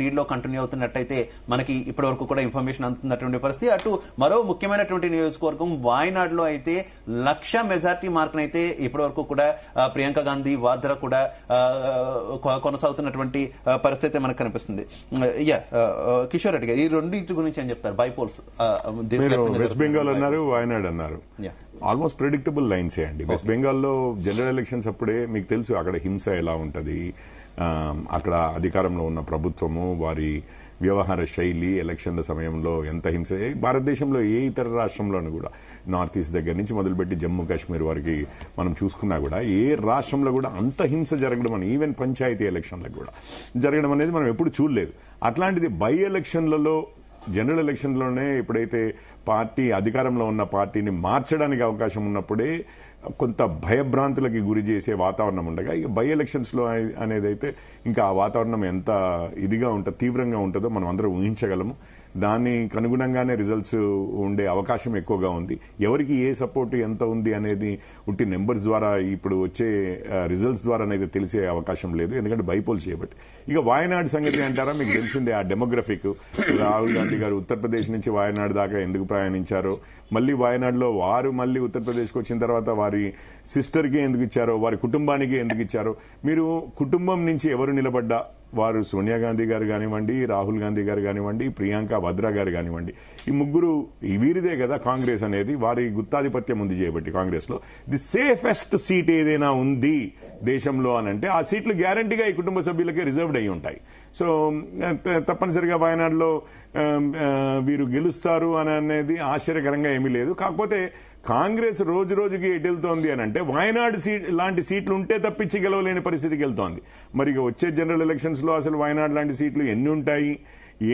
Lead లో continue అవుతున్నట్టయితే మనకి ఇప్పటి వరకు కూడా ఇన్ఫర్మేషన్ అందుతున్నటువంటి పరిస్థితి. అటు మరో ముఖ్యమైనటువంటి నియోజకవర్గం వాయనాడులో అయితే 1,00,000 మెజార్టీ మార్కును అయితే ఇప్పటి వరకు కూడా ప్రియాంక గాంధీ వాద్రా కూడా కొనసాగుతున్నటువంటి పరిస్థితి మనకు కనిపిస్తుంది. కిషోర్ రెడ్డి గారు ఈ రెండింటి గురించి ఏం చెప్తారు? బైపోల్స్ వెస్ట్ బెంగాల్ అన్నారు, వాయనాడ్ అన్నారు. ఆల్మోస్ట్ ప్రెడిక్టబుల్ లైన్సే అండి. వెస్ట్ బెంగాల్లో జనరల్ ఎలక్షన్స్ అప్పుడే మీకు తెలుసు అక్కడ హింస ఎలా ఉంటుంది, అక్కడ అధికారంలో ఉన్న ప్రభుత్వము వారి వ్యవహార శైలి, ఎలక్షన్ల సమయంలో ఎంత హింస. భారతదేశంలో ఏ ఇతర రాష్ట్రంలోనూ కూడా నార్త్ ఈస్ట్ దగ్గర నుంచి మొదలుపెట్టి జమ్మూ కాశ్మీర్ వరకు మనం చూసుకున్నా కూడా ఏ రాష్ట్రంలో కూడా అంత హింస జరగడం అని, ఈవెన్ పంచాయతీ ఎలక్షన్లకు కూడా జరగడం అనేది మనం ఎప్పుడు చూడలేదు. అట్లాంటిది బై ఎలక్షన్లలో, జనరల్ ఎలక్షన్లోనే ఎప్పుడైతే పార్టీ అధికారంలో ఉన్న పార్టీని మార్చడానికి అవకాశం ఉన్నప్పుడే కొంత భయభ్రాంతులకి గురి చేసే వాతావరణం ఉండగా, ఇక బై ఎలక్షన్స్ లో అనేది అయితే ఇంకా ఆ వాతావరణం ఎంత ఇదిగా ఉంటుందో, తీవ్రంగా ఉంటుందో మనం అందరం ఊహించగలము. దానికి అనుగుణంగానే రిజల్ట్స్ ఉండే అవకాశం ఎక్కువగా ఉంది. ఎవరికి ఏ సపోర్ట్ ఎంత ఉంది అనేది ఉట్టి నెంబర్స్ ద్వారా, ఇప్పుడు వచ్చే రిజల్ట్స్ ద్వారా అనేది తెలిసే అవకాశం లేదు, ఎందుకంటే బైపోల్ చేయబట్టి. ఇక వాయనాడు సంగతి అంటారా, మీకు తెలిసిందే ఆ డెమోగ్రఫిక్. రాహుల్ గాంధీ గారు ఉత్తరప్రదేశ్ నుంచి వాయనాడు దాకా ఎందుకు ప్రయాణించారో, మళ్ళీ వాయనాడులో వారు మళ్ళీ ఉత్తరప్రదేశ్కి వచ్చిన తర్వాత వారి సిస్టర్కి ఎందుకు ఇచ్చారో, వారి కుటుంబానికి ఎందుకు ఇచ్చారో. మీరు కుటుంబం నుంచి ఎవరు నిలబడ్డా, వారు సోనియా గాంధీ గారు కానివ్వండి, రాహుల్ గాంధీ గారు కానివ్వండి, ప్రియాంక వాద్రా గారు కానివ్వండి, ఈ ముగ్గురు వీరిదే కదా కాంగ్రెస్ అనేది. వారి గుత్తాధిపత్యం ఉంది చేయబట్టి కాంగ్రెస్ లో ది సేఫెస్ట్ సీట్ ఏదైనా ఉంది దేశంలో అని అంటే ఆ సీట్లు గ్యారంటీగా ఈ కుటుంబ సభ్యులకే రిజర్వ్డ్ అయి ఉంటాయి. సో తప్పనిసరిగా వాయనాడులో వీరు గెలుస్తారు అని అనేది ఆశ్చర్యకరంగా ఏమీ లేదు. కాకపోతే కాంగ్రెస్ రోజు రోజుకి ఎటు వెళ్తోంది అని అంటే వాయనాడు సీట్ లాంటి సీట్లు ఉంటే తప్పించి గెలవలేని పరిస్థితికి వెళ్తోంది. మరి వచ్చే జనరల్ ఎలక్షన్స్ లో అసలు వాయనాడు లాంటి సీట్లు ఎన్ని ఉంటాయి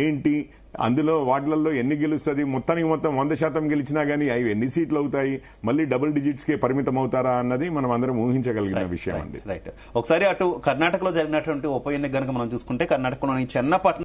ఏంటి, అందులో వాటిలలో ఎన్ని గెలుస్తుంది, మొత్తానికి మొత్తం 100% గెలిచినా గానీ అవి ఎన్ని సీట్లు అవుతాయి, మళ్ళీ డబుల్ డిజిట్స్ కే పరిమితం అవుతారా అన్నది మనం అందరం ఊహించగలిగిన విషయం అండి. రైట్. ఒకసారి అటు కర్ణాటకలో జరిగినటువంటి ఉప ఎన్నిక గనుక మనం చూసుకుంటే, కర్ణాటకలోని చెన్నపట్నం